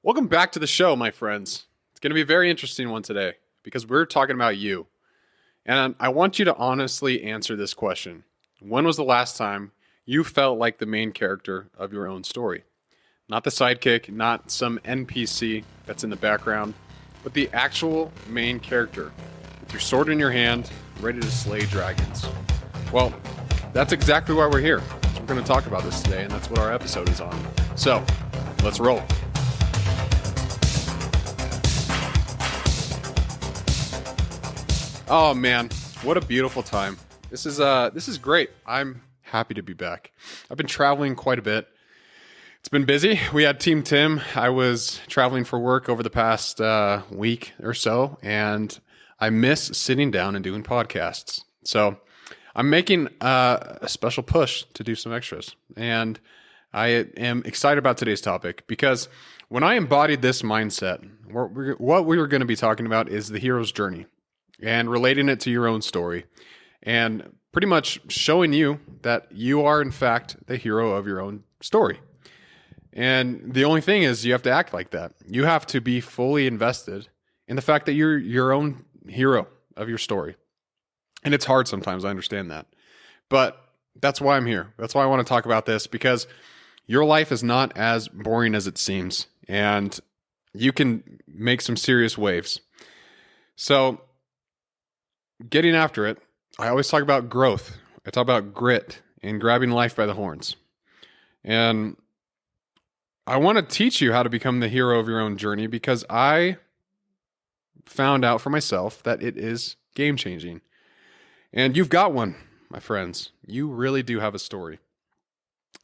Welcome back to the show, my friends. It's going to be a very interesting one today because we're talking about you. And I want you to honestly answer this question. When was the last time you felt like the main character of your own story? Not the sidekick, not some NPC that's in the background, but the actual main character with your sword in your hand, ready to slay dragons. Well, that's exactly why we're here. So we're going to talk about this today, and that's what our episode is on. So, let's roll. Oh man, what a beautiful time. This is great. I'm happy to be back. I've been traveling quite a bit. It's been busy. We had Team Tim. I was traveling for work over the past week or so, and I miss sitting down and doing podcasts. So I'm making a special push to do some extras. And I am excited about today's topic because when I embodied this mindset, what we were going to be talking about is the hero's journey and relating it to your own story and pretty much showing you that you are, in fact, the hero of your own story. And the only thing is you have to act like that. You have to be fully invested in the fact that you're your own hero of your story. And it's hard sometimes, I understand that. But that's why I'm here. That's why I want to talk about this, because your life is not as boring as it seems. And you can make some serious waves. So, getting after it, I always talk about growth. I talk about grit and grabbing life by the horns. And I want to teach you how to become the hero of your own journey because I found out for myself that it is game-changing. And you've got one, my friends. You really do have a story.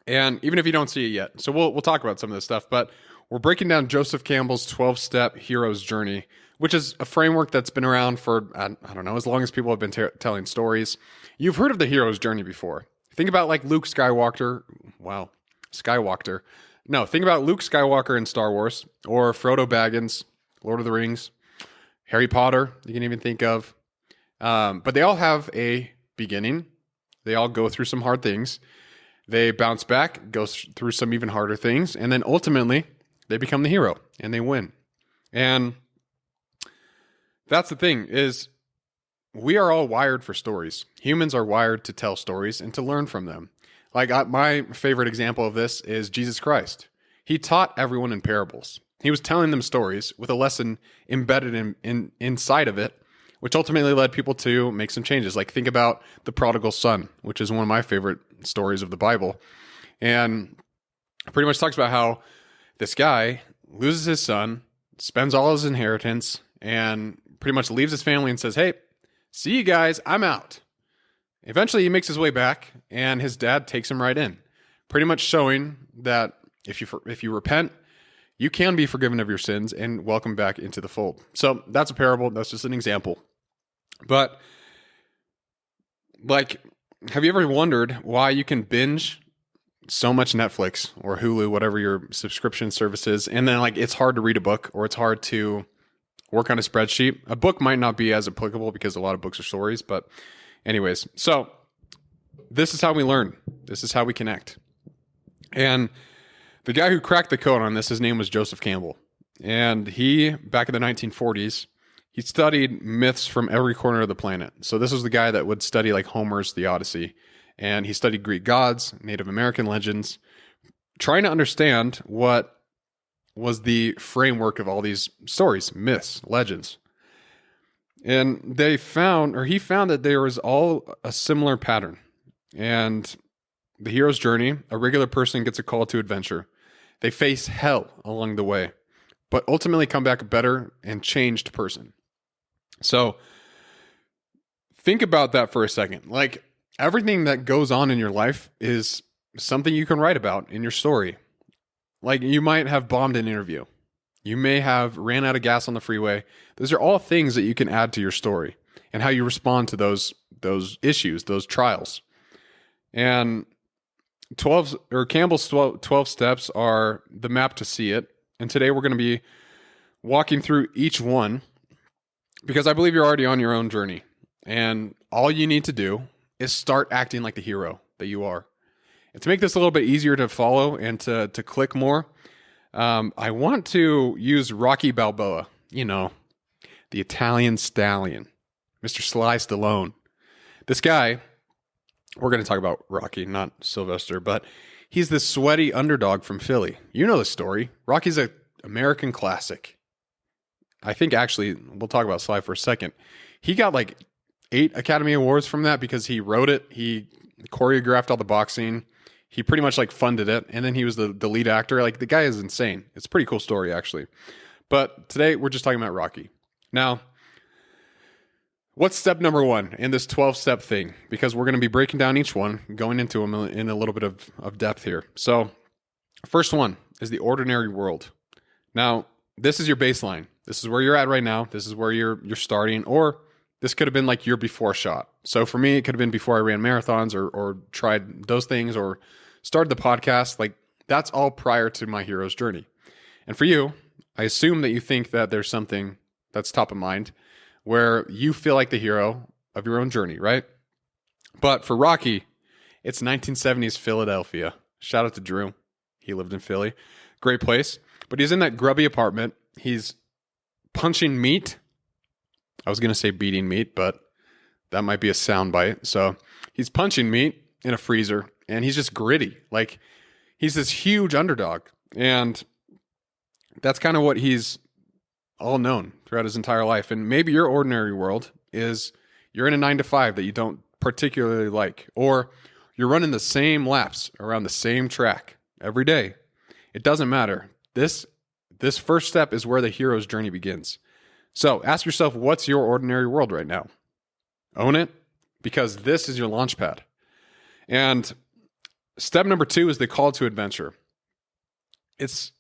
And even if you don't see it yet, so we'll talk about some of this stuff, but we're breaking down Joseph Campbell's 12-step hero's journey, which is a framework that's been around for, I don't know, as long as people have been telling stories. You've heard of the hero's journey before. Think about like Luke Skywalker. Wow, Skywalker. No, think about Luke Skywalker in Star Wars, or Frodo Baggins, Lord of the Rings, Harry Potter, you can even think of. But they all have a beginning. They all go through some hard things. They bounce back, go through some even harder things, and then ultimately they become the hero and they win. And that's the thing, is we are all wired for stories. Humans are wired to tell stories and to learn from them. Like my favorite example of this is Jesus Christ. He taught everyone in parables. He was telling them stories with a lesson embedded inside of it, which ultimately led people to make some changes. Like think about the prodigal son, which is one of my favorite stories of the Bible. And pretty much talks about how this guy loses his son, spends all his inheritance, and pretty much leaves his family and says, hey, see you guys, I'm out. Eventually he makes his way back and his dad takes him right in, pretty much showing that if you repent, you can be forgiven of your sins and welcome back into the fold. So that's a parable. That's just an example. But like, have you ever wondered why you can binge so much Netflix or Hulu, whatever your subscription service is, and then like it's hard to read a book or it's hard to work on a spreadsheet? A book might not be as applicable because a lot of books are stories, but anyways, so this is how we learn. This is how we connect. And the guy who cracked the code on this, his name was Joseph Campbell. And he, back in the 1940s, he studied myths from every corner of the planet. So this was the guy that would study like Homer's The Odyssey. And he studied Greek gods, Native American legends, trying to understand what was the framework of all these stories, myths, legends. And he found that there was all a similar pattern. And the hero's journey, a regular person gets a call to adventure. They face hell along the way, but ultimately come back a better and changed person. So think about that for a second. Like everything that goes on in your life is something you can write about in your story. Like you might have bombed an interview. You may have ran out of gas on the freeway. Those are all things that you can add to your story and how you respond to those issues, those trials. And Campbell's 12 steps are the map to see it. And today we're going to be walking through each one because I believe you're already on your own journey. And all you need to do is start acting like the hero that you are. And to make this a little bit easier to follow and to click more, I want to use Rocky Balboa, the Italian stallion, Mr. Sly Stallone. This guy, we're going to talk about Rocky, not Sylvester, but he's this sweaty underdog from Philly. You know the story. Rocky's an American classic. I think actually, we'll talk about Sly for a second. He got like 8 Academy Awards from that because he wrote it. He choreographed all the boxing. He pretty much like funded it. And then he was the lead actor. Like the guy is insane. It's a pretty cool story actually. But today we're just talking about Rocky. Now, what's step number 1 in this 12-step thing? Because we're going to be breaking down each one, going into them in a little bit of depth here. So first one is the ordinary world. Now, this is your baseline. This is where you're at right now. This is where you're starting, or this could have been like your before shot. So for me, it could have been before I ran marathons or tried those things or started the podcast. Like that's all prior to my hero's journey. And for you, I assume that you think that there's something that's top of mind where you feel like the hero of your own journey, right? But for Rocky, it's 1970s Philadelphia. Shout out to Drew. He lived in Philly. Great place. But he's in that grubby apartment. He's punching meat. I was going to say beating meat, but that might be a soundbite. So he's punching meat in a freezer, and he's just gritty. Like, he's this huge underdog. And that's kind of what he's all known throughout his entire life. And maybe your ordinary world is you're in a 9-to-5 that you don't particularly like, or you're running the same laps around the same track every day. It doesn't matter. This first step is where the hero's journey begins. So ask yourself, what's your ordinary world right now? Own it, because this is your launch pad. And step number 2 is the call to adventure. It's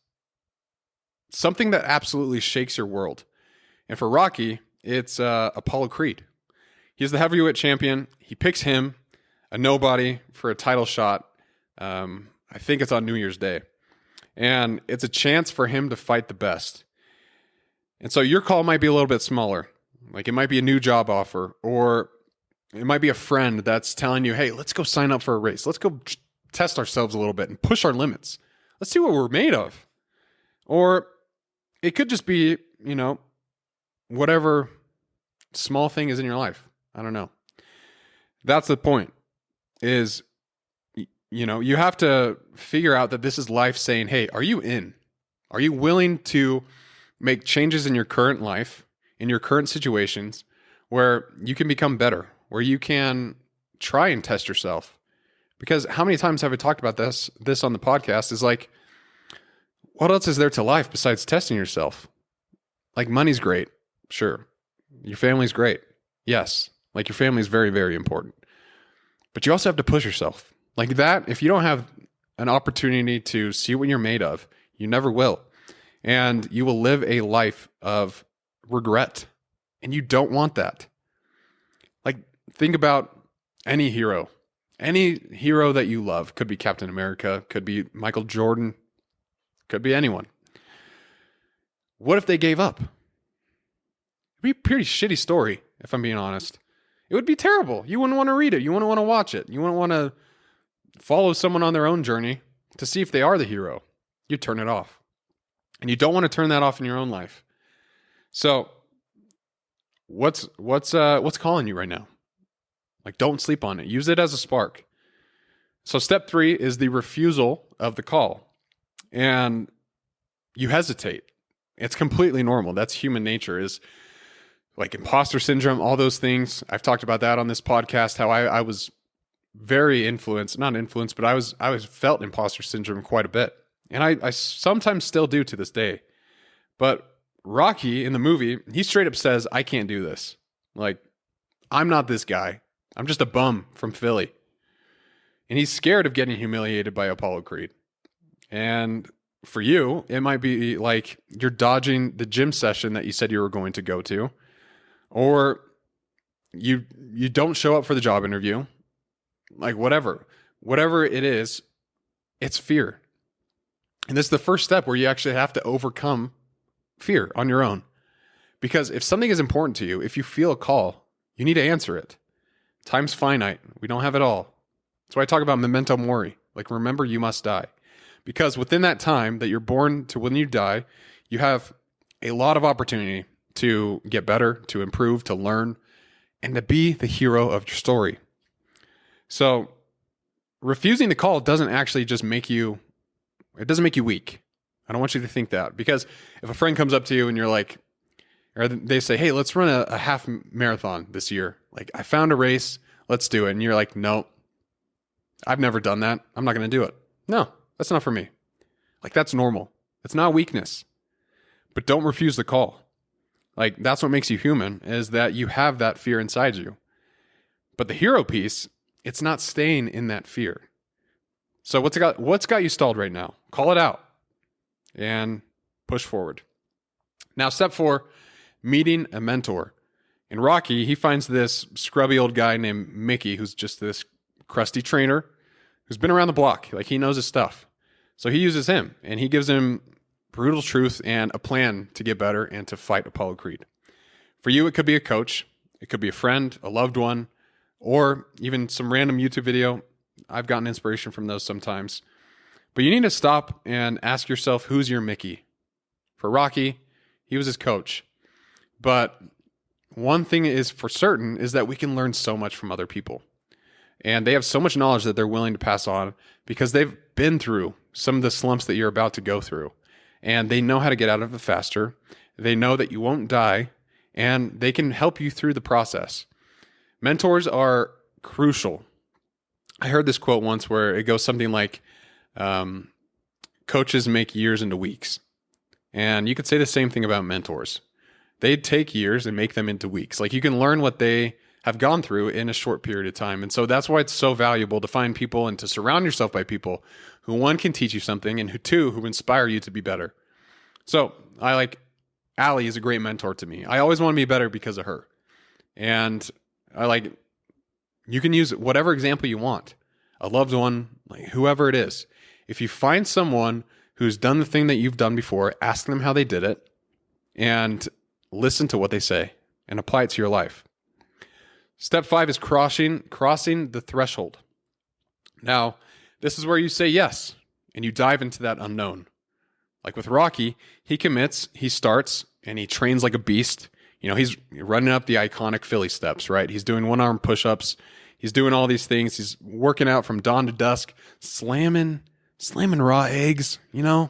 something that absolutely shakes your world. And for Rocky, it's Apollo Creed. He's the heavyweight champion. He picks him, a nobody, for a title shot. I think it's on New Year's Day. And it's a chance for him to fight the best. And so your call might be a little bit smaller. Like it might be a new job offer, or it might be a friend that's telling you, hey, let's go sign up for a race. Let's go test ourselves a little bit and push our limits. Let's see what we're made of. Or it could just be, whatever small thing is in your life. I don't know. That's the point is, you have to figure out that this is life saying, hey, are you in? Are you willing to make changes in your current life, in your current situations, where you can become better, where you can try and test yourself? Because how many times have I talked about this on the podcast is like, what else is there to life besides testing yourself? Like money's great. Sure. Your family's great. Yes. Like your family is very, very important. But you also have to push yourself. Like that, if you don't have an opportunity to see what you're made of, you never will. And you will live a life of regret. And you don't want that. Like, think about any hero. Any hero that you love. Could be Captain America. Could be Michael Jordan. Could be anyone. What if they gave up? It'd be a pretty shitty story, if I'm being honest. It would be terrible. You wouldn't want to read it. You wouldn't want to watch it. You wouldn't want to follow someone on their own journey to see if they are the hero. You turn it off. And you don't want to turn that off in your own life. So what's calling you right now? Like, don't sleep on it. Use it as a spark. So step 3 is the refusal of the call. And you hesitate. It's completely normal. That's human nature, is like imposter syndrome, all those things. I've talked about that on this podcast, how I was very not influenced, but I was felt imposter syndrome quite a bit. And I sometimes still do to this day. But Rocky in the movie, he straight up says, I can't do this. Like, I'm not this guy. I'm just a bum from Philly. And he's scared of getting humiliated by Apollo Creed. And for you, it might be like you're dodging the gym session that you said you were going to go to, or you don't show up for the job interview. Like whatever it is, it's fear. And this is the first step where you actually have to overcome fear on your own. Because if something is important to you, if you feel a call, you need to answer it. Time's finite. We don't have it all. That's why I talk about memento mori. Like, remember, you must die. Because within that time that you're born to when you die, you have a lot of opportunity to get better, to improve, to learn, and to be the hero of your story. So refusing the call doesn't actually just make you, it doesn't make you weak. I don't want you to think that, because if a friend comes up to you and you're like, or they say, hey, let's run a half marathon this year. Like, I found a race, let's do it. And you're like, no, I've never done that. I'm not going to do it. No, that's not for me. Like, that's normal. It's not weakness, but don't refuse the call. Like, that's what makes you human, is that you have that fear inside you. But the hero piece, it's not staying in that fear. So what's got you stalled right now? Call it out and push forward. Now, step 4, meeting a mentor. In Rocky, he finds this scrubby old guy named Mickey, who's just this crusty trainer who's been around the block. Like, he knows his stuff. So he uses him, and he gives him brutal truth and a plan to get better and to fight Apollo Creed. For you, it could be a coach. It could be a friend, a loved one, or even some random YouTube video. I've gotten inspiration from those sometimes. But you need to stop and ask yourself, who's your Mickey? For Rocky, he was his coach. But one thing is for certain is that we can learn so much from other people. And they have so much knowledge that they're willing to pass on because they've been through some of the slumps that you're about to go through. And they know how to get out of it faster. They know that you won't die, and they can help you through the process. Mentors are crucial. I heard this quote once where it goes something like, coaches make years into weeks. And you could say the same thing about mentors. They take years and make them into weeks. Like, you can learn what they have gone through in a short period of time. And so that's why it's so valuable to find people and to surround yourself by people who, one, can teach you something, and who, two, who inspire you to be better. So Allie is a great mentor to me. I always want to be better because of her. And you can use whatever example you want, a loved one, like whoever it is. If you find someone who's done the thing that you've done before, ask them how they did it and listen to what they say and apply it to your life. Step 5 is crossing the threshold. Now, this is where you say yes and you dive into that unknown. Like with Rocky, he commits, he starts, and he trains like a beast. You know, he's running up the iconic Philly steps, right? He's doing one-arm push-ups. He's doing all these things. He's working out from dawn to dusk, slamming raw eggs, you know,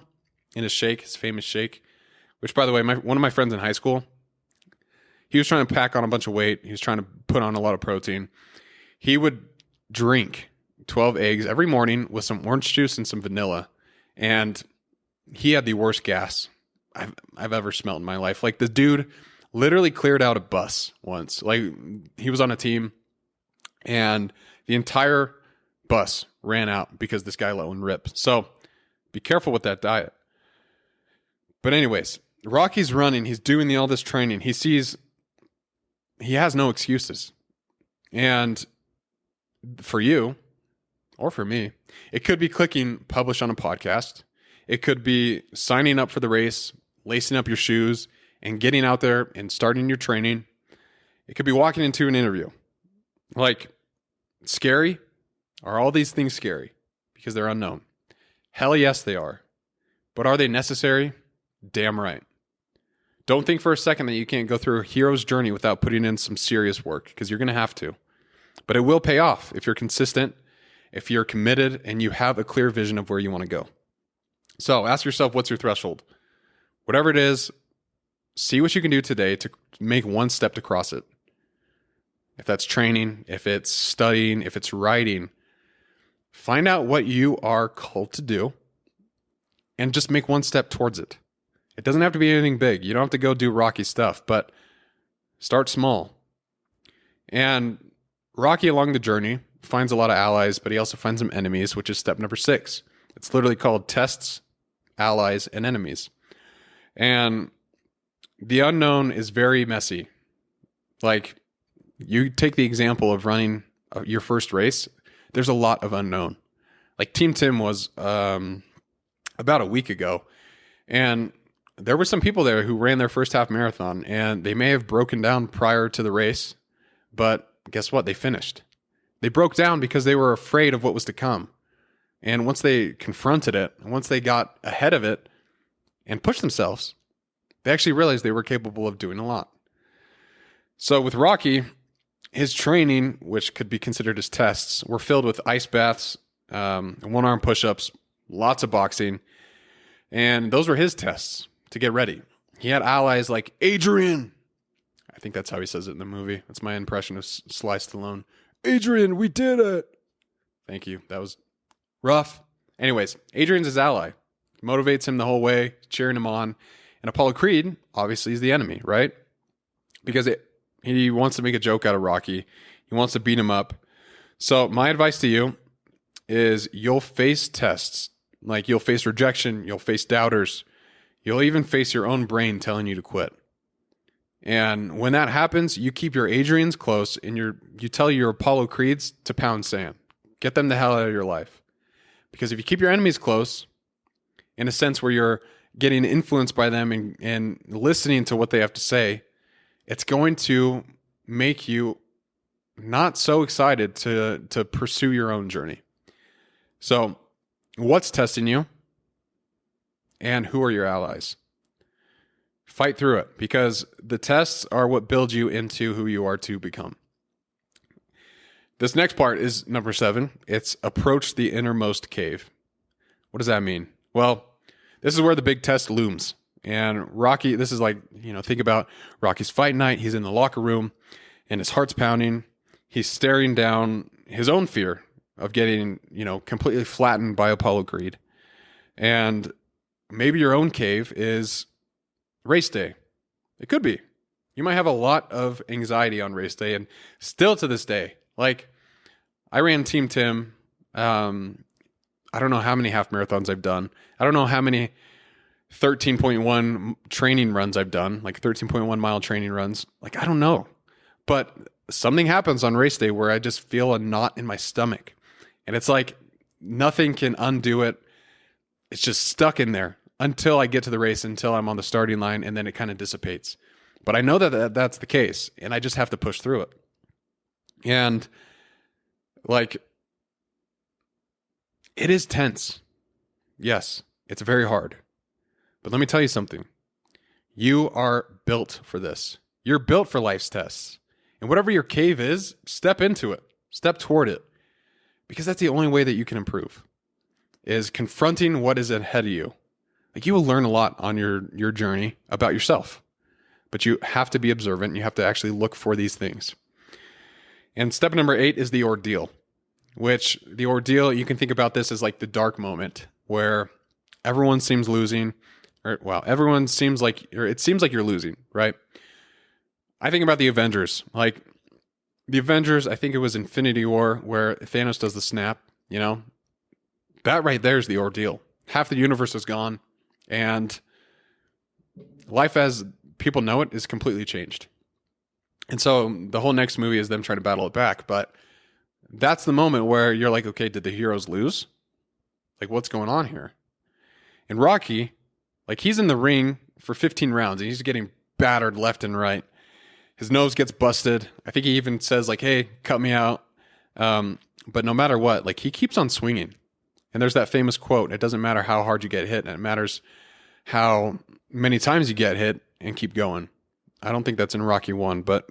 in his shake, his famous shake, which, by the way, one of my friends in high school, he was trying to pack on a bunch of weight. He was trying to put on a lot of protein. He would drink 12 eggs every morning with some orange juice and some vanilla. And he had the worst gas I've ever smelled in my life. Like, the dude literally cleared out a bus once. Like, he was on a team and the entire bus ran out because this guy let one rip. So be careful with that diet. But anyways, Rocky's running. He's doing all this training. He has no excuses. And for you, or for me, it could be clicking publish on a podcast. It could be signing up for the race, lacing up your shoes, and getting out there and starting your training. It could be walking into an interview. Like, scary? Are all these things scary? Because they're unknown. Hell yes, they are. But are they necessary? Damn right. Don't think for a second that you can't go through a hero's journey without putting in some serious work, because you're going to have to. But it will pay off if you're consistent, if you're committed, and you have a clear vision of where you want to go. So ask yourself, what's your threshold? Whatever it is, see what you can do today to make one step to cross it. If that's training, if it's studying, if it's writing, find out what you are called to do and just make one step towards it. It doesn't have to be anything big. You don't have to go do Rocky stuff, but start small. And Rocky, along the journey, finds a lot of allies, but he also finds some enemies, which is step number 6. It's literally called tests, allies, and enemies. And the unknown is very messy. Like, you take the example of running your first race, there's a lot of unknown. Like, Team Tim was about a week ago, and there were some people there who ran their first half marathon, and they may have broken down prior to the race, but guess what? They finished. They broke down because they were afraid of what was to come. And once they confronted it, and once they got ahead of it and pushed themselves, they actually realized they were capable of doing a lot. So with Rocky, his training, which could be considered as tests, were filled with ice baths, one-arm push-ups, lots of boxing, and those were his tests to get ready. He had allies like Adrian. I think that's how he says it in the movie. That's my impression of Sly Stallone. Adrian, we did it. Thank you. That was rough. Anyways, Adrian's his ally. Motivates him the whole way, cheering him on. And Apollo Creed, obviously, is the enemy, right? Because he wants to make a joke out of Rocky. He wants to beat him up. So my advice to you is you'll face tests. Like you'll face rejection. You'll face doubters. You'll even face your own brain telling you to quit. And when that happens, you keep your Adrians close and you tell your Apollo Creeds to pound sand. Get them the hell out of your life. Because if you keep your enemies close, in a sense where you're getting influenced by them and listening to what they have to say, it's going to make you not so excited to pursue your own journey. So, what's testing you? And who are your allies? Fight through it, because the tests are what build you into who you are to become. This next part is number 7. It's approach the innermost cave. What does that mean? Well, this is where the big test looms. And Rocky, this is like, think about Rocky's fight night. He's in the locker room and his heart's pounding. He's staring down his own fear of getting, completely flattened by Apollo Creed. And maybe your own cave is race day. It could be. You might have a lot of anxiety on race day, and still to this day, like I ran Team Tim. I don't know how many half marathons I've done. I don't know how many 13.1 training runs I've done, like 13.1 mile training runs. Like, I don't know. But something happens on race day where I just feel a knot in my stomach. And it's like nothing can undo it. It's just stuck in there until I get to the race, until I'm on the starting line, and then it kind of dissipates. But I know that that's the case, and I just have to push through it. And like, it is tense. Yes, it's very hard. But let me tell you something. You are built for this. You're built for life's tests. And whatever your cave is, step into it. Step toward it. Because that's the only way that you can improve, is confronting what is ahead of you. Like, you will learn a lot on your journey about yourself. But you have to be observant. You have to actually look for these things. And step number 8 is the ordeal. Which, the ordeal, you can think about this as like the dark moment where everyone seems losing. Everyone seems like, it seems like you're losing, right? I think about the Avengers. Like, the Avengers, I think it was Infinity War where Thanos does the snap, That right there is the ordeal. Half the universe is gone, and life as people know it is completely changed. And so the whole next movie is them trying to battle it back, but that's the moment where you're like, okay, did the heroes lose? Like, what's going on here? And Rocky, like, he's in the ring for 15 rounds, and he's getting battered left and right. His nose gets busted. I think he even says, like, hey, cut me out. But no matter what, like, he keeps on swinging. And there's that famous quote, it doesn't matter how hard you get hit, and it matters how many times you get hit and keep going. I don't think that's in Rocky 1, but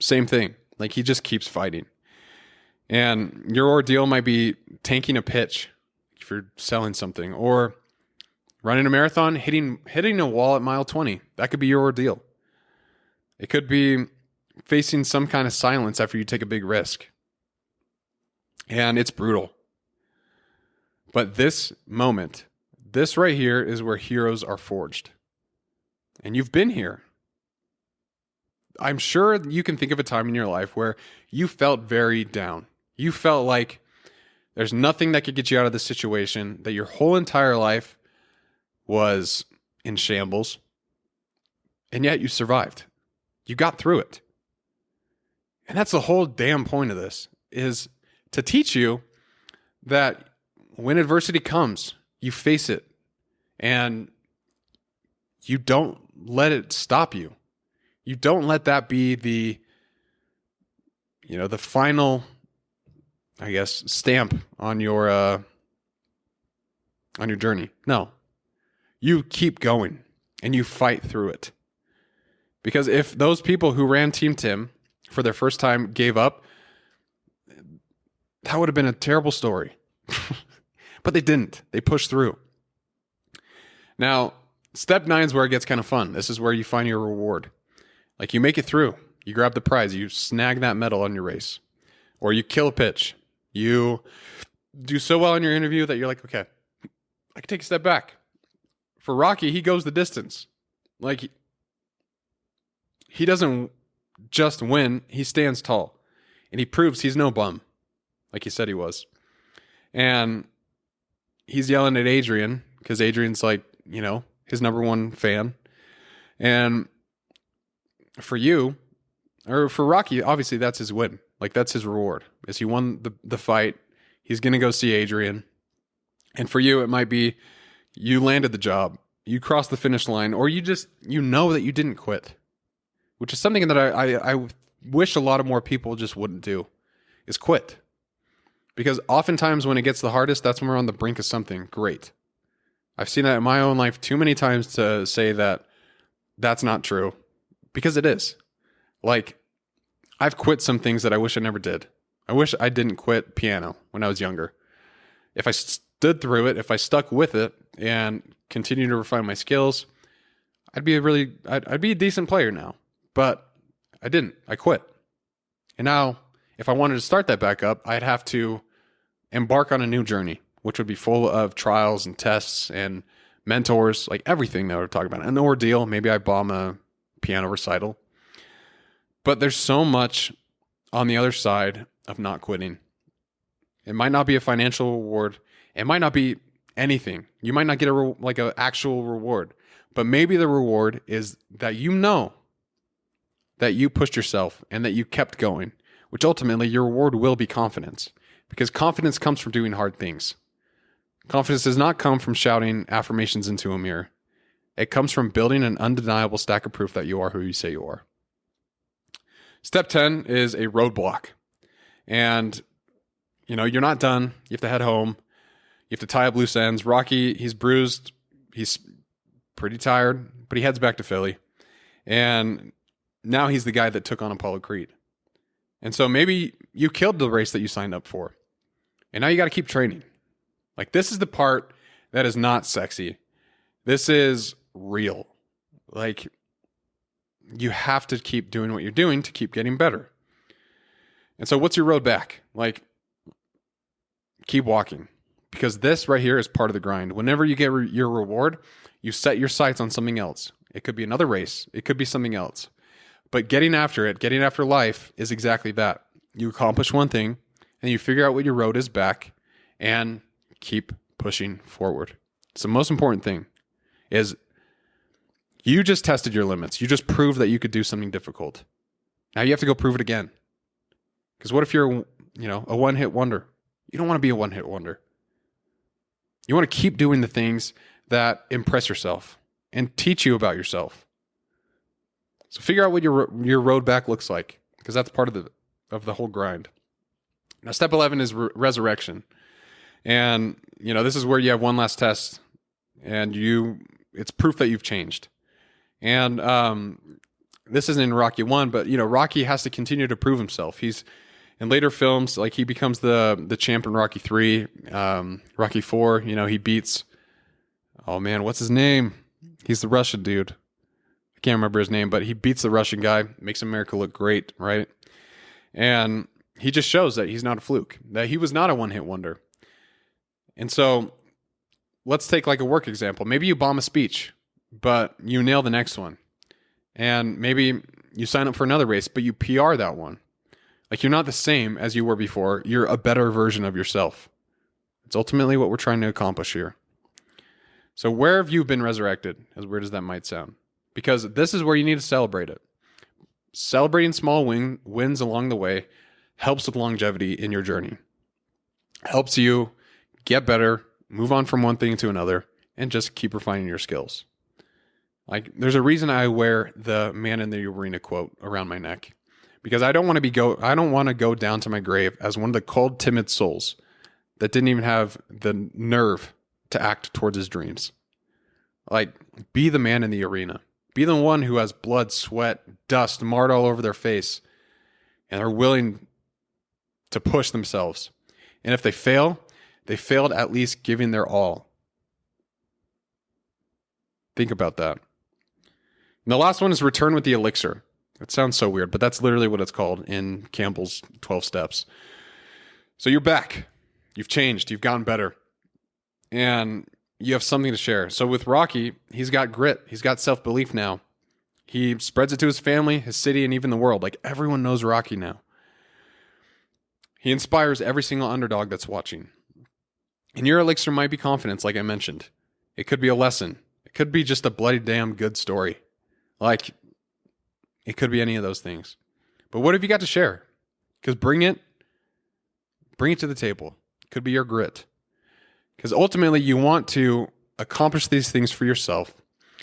same thing. Like, he just keeps fighting. And your ordeal might be tanking a pitch if you're selling something, or running a marathon, hitting a wall at mile 20. That could be your ordeal. It could be facing some kind of silence after you take a big risk. And it's brutal. But this moment, this right here is where heroes are forged. And you've been here. I'm sure you can think of a time in your life where you felt very down. You felt like there's nothing that could get you out of this situation, that your whole entire life was in shambles, and yet you survived. You got through it. And that's the whole damn point of this, is to teach you that when adversity comes, you face it, and you don't let it stop you. You don't let that be the final, I guess, stamp on your on your journey. No, you keep going and you fight through it. Because if those people who ran Team Tim for their first time gave up, that would have been a terrible story. But they didn't. They pushed through. Now, step 9 is where it gets kind of fun. This is where you find your reward. Like, you make it through. You grab the prize. You snag that medal on your race. Or you kill a pitch. You do so well in your interview that you're like, okay, I can take a step back. For Rocky, he goes the distance. Like, he doesn't just win. He stands tall. And he proves he's no bum. Like he said he was. And he's yelling at Adrian because Adrian's like, you know, his number one fan. And for you, or for Rocky, obviously that's his win. Like, that's his reward. Is he won the fight. He's going to go see Adrian. And for you, it might be you landed the job. You crossed the finish line. Or you just, you know that you didn't quit. Which is something that I wish a lot of more people just wouldn't do. Is quit. Because oftentimes when it gets the hardest, that's when we're on the brink of something great. I've seen that in my own life too many times to say that that's not true. Because it is. Like, I've quit some things that I wish I never did. I wish I didn't quit piano when I was younger. If I stood through it, if I stuck with it and continued to refine my skills, I'd be a decent player now. But I didn't. I quit. And now, if I wanted to start that back up, I'd have to embark on a new journey, which would be full of trials and tests and mentors, like everything that we're talking about. An ordeal. Maybe I bomb a piano recital. But there's so much on the other side of not quitting. It might not be a financial reward. It might not be anything. You might not get an actual reward. But maybe the reward is that you know that you pushed yourself and that you kept going, which ultimately your reward will be confidence. Because confidence comes from doing hard things. Confidence does not come from shouting affirmations into a mirror. It comes from building an undeniable stack of proof that you are who you say you are. Step 10 is a roadblock. And, you know, you're not done. You have to head home. You have to tie up loose ends. Rocky, he's bruised. He's pretty tired, but he heads back to Philly. And now he's the guy that took on Apollo Creed. And so maybe you killed the race that you signed up for. And now you got to keep training. Like, this is the part that is not sexy. This is real. Like, you have to keep doing what you're doing to keep getting better. And so what's your road back? Like, keep walking. Because this right here is part of the grind. Whenever you get your reward, you set your sights on something else. It could be another race. It could be something else. But getting after it, getting after life is exactly that. You accomplish one thing, and you figure out what your road is back, and keep pushing forward. So the most important thing is you just tested your limits. You just proved that you could do something difficult. Now you have to go prove it again. Because what if you're, a one-hit wonder? You don't want to be a one-hit wonder. You want to keep doing the things that impress yourself and teach you about yourself. So figure out what your road back looks like, because that's part of the whole grind. Now, step 11 is resurrection. And, this is where you have one last test, and it's proof that you've changed. And this isn't in Rocky 1, but, Rocky has to continue to prove himself. He's in later films, like, he becomes the champ in Rocky 3, Rocky 4, he beats, oh man, what's his name? He's the Russian dude. I can't remember his name, but he beats the Russian guy, makes America look great, right? And he just shows that he's not a fluke, that he was not a one-hit wonder. And so let's take like a work example. Maybe you bomb a speech, but you nail the next one. And maybe you sign up for another race, but you PR that one. Like, you're not the same as you were before. You're a better version of yourself. It's ultimately what we're trying to accomplish here. So where have you been resurrected, as weird as that might sound? Because this is where you need to celebrate it. Celebrating small wins along the way helps with longevity in your journey. Helps you get better, move on from one thing to another, and just keep refining your skills. Like, there's a reason I wear the man in the arena quote around my neck. Because I don't want to go down to my grave as one of the cold, timid souls that didn't even have the nerve to act towards his dreams. Like, be the man in the arena. Be the one who has blood, sweat, dust marred all over their face, and are willing to push themselves. And if they fail, they failed at least giving their all. Think about that. And the last one is return with the elixir. It sounds so weird, but that's literally what it's called in Campbell's 12 steps. So you're back. You've changed. You've gotten better. And you have something to share. So with Rocky, he's got grit. He's got self-belief now. He spreads it to his family, his city, and even the world. Like, everyone knows Rocky now. He inspires every single underdog that's watching. And your elixir might be confidence, like I mentioned. It could be a lesson. It could be just a bloody damn good story. Like, it could be any of those things. But what have you got to share? Because bring it to the table. It could be your grit. Because ultimately you want to accomplish these things for yourself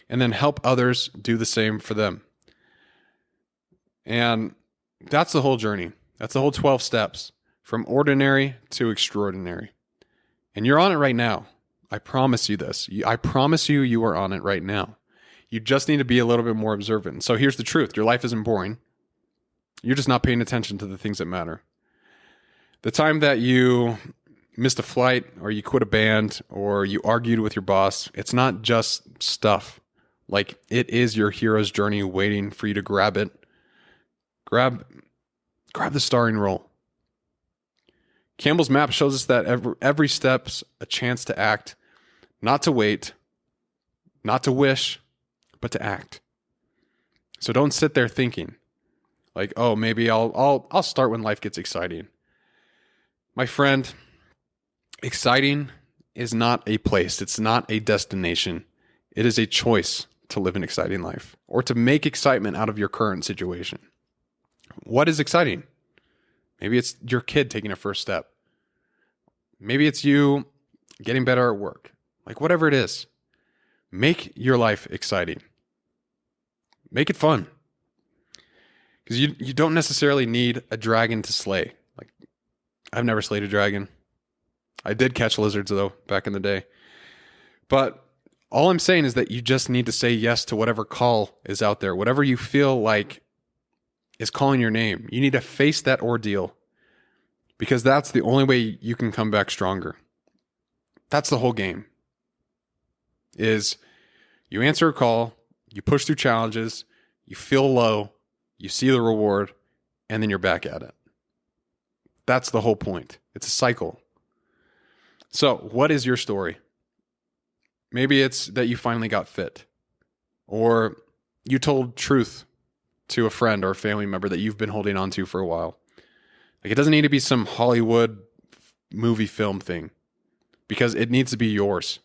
and then help others do the same for them. And that's the whole journey. That's the whole 12 steps, from ordinary to extraordinary. And you're on it right now. I promise you this. I promise you are on it right now. You just need to be a little bit more observant. So here's the truth. Your life isn't boring. You're just not paying attention to the things that matter. The time that you missed a flight or you quit a band or you argued with your boss, it's not just stuff. Like, it is your hero's journey waiting for you to grab it. Grab the starring role. Campbell's map shows us that every step's a chance to act, not to wait, not to wish, but to act. So don't sit there thinking like, oh, maybe I'll start when life gets exciting. My friend, exciting is not a place. It's not a destination. It is a choice to live an exciting life or to make excitement out of your current situation. What is exciting? Maybe it's your kid taking a first step. Maybe it's you getting better at work. Like, whatever it is, make your life exciting. Make it fun. Because you don't necessarily need a dragon to slay. Like, I've never slayed a dragon. I did catch lizards, though, back in the day. But all I'm saying is that you just need to say yes to whatever call is out there. Whatever you feel like is calling your name. You need to face that ordeal. Because that's the only way you can come back stronger. That's the whole game. Is you answer a call, you push through challenges, you feel low, you see the reward, and then you're back at it. That's the whole point. It's a cycle. So, what is your story? Maybe it's that you finally got fit, or you told truth to a friend or a family member that you've been holding on to for a while. Like, it doesn't need to be some Hollywood movie film thing, because it needs to be yours.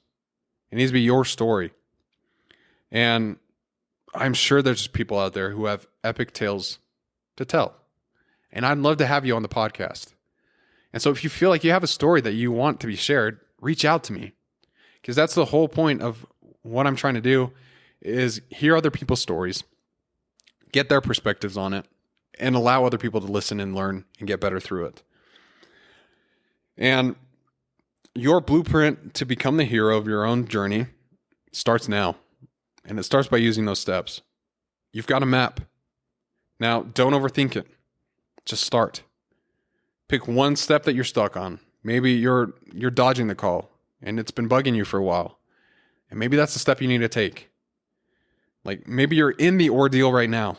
It needs to be your story. And I'm sure there's people out there who have epic tales to tell. And I'd love to have you on the podcast. And so if you feel like you have a story that you want to be shared, reach out to me. Because that's the whole point of what I'm trying to do, is hear other people's stories, get their perspectives on it, and allow other people to listen and learn and get better through it. And your blueprint to become the hero of your own journey starts now. And it starts by using those steps. You've got a map. Now, don't overthink it. Just start. Pick one step that you're stuck on. Maybe you're dodging the call and it's been bugging you for a while. And maybe that's the step you need to take. Like, maybe you're in the ordeal right now.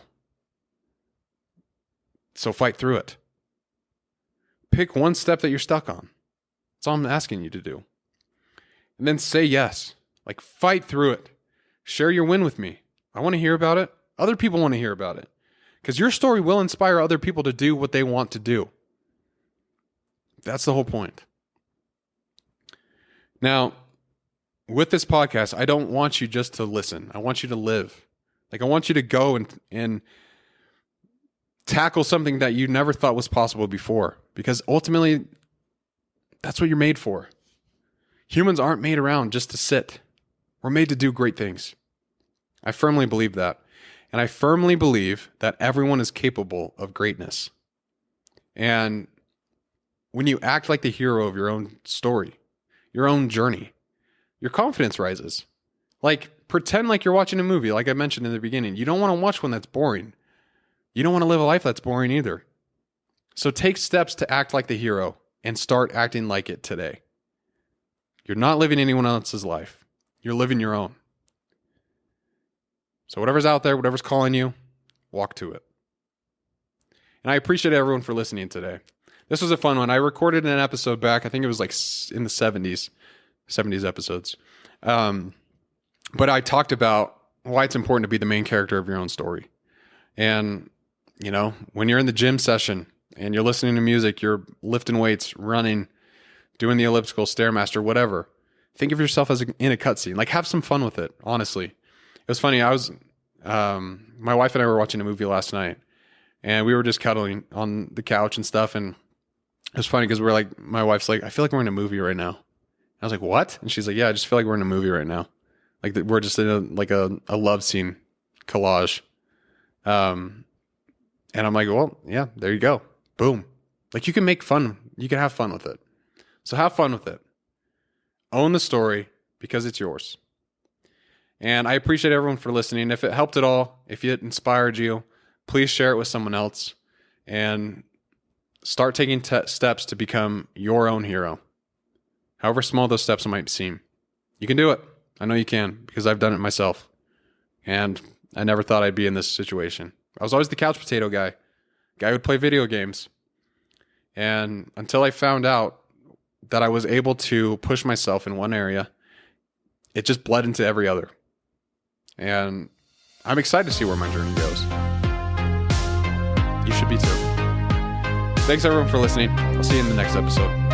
So fight through it. Pick one step that you're stuck on. That's all I'm asking you to do. And then say yes. Like, fight through it. Share your win with me. I want to hear about it. Other people want to hear about it. Because your story will inspire other people to do what they want to do. That's the whole point. Now, with this podcast, I don't want you just to listen. I want you to live. Like, I want you to go and tackle something that you never thought was possible before. Because ultimately, that's what you're made for. Humans aren't made around just to sit. We're made to do great things. I firmly believe that. And I firmly believe that everyone is capable of greatness. And when you act like the hero of your own story, your own journey, your confidence rises. Like, pretend like you're watching a movie, like I mentioned in the beginning. You don't want to watch one that's boring. You don't want to live a life that's boring either. So take steps to act like the hero and start acting like it today. You're not living anyone else's life. You're living your own. So whatever's out there, whatever's calling you, walk to it. And I appreciate everyone for listening today. This was a fun one. I recorded an episode back. I think it was like in the 70s episodes. But I talked about why it's important to be the main character of your own story. And, you know, when you're in the gym session and you're listening to music, you're lifting weights, running, doing the elliptical, Stairmaster, whatever, think of yourself as in a cutscene. Like, have some fun with it, honestly. It was funny. My wife and I were watching a movie last night, and we were just cuddling on the couch and stuff. And it was funny because my wife's like, I feel like we're in a movie right now. I was like, what? And she's like, yeah, I just feel like we're in a movie right now. Like we're just in a love scene collage. And I'm like, well, yeah, there you go. Boom. Like, you can make fun. You can have fun with it. So have fun with it. Own the story because it's yours. And I appreciate everyone for listening. If it helped at all, if it inspired you, please share it with someone else and start taking steps to become your own hero. However small those steps might seem. You can do it. I know you can, because I've done it myself. And I never thought I'd be in this situation. I was always the couch potato guy who would play video games. And until I found out that I was able to push myself in one area, it just bled into every other. And I'm excited to see where my journey goes. You should be too. Thanks everyone for listening. I'll see you in the next episode.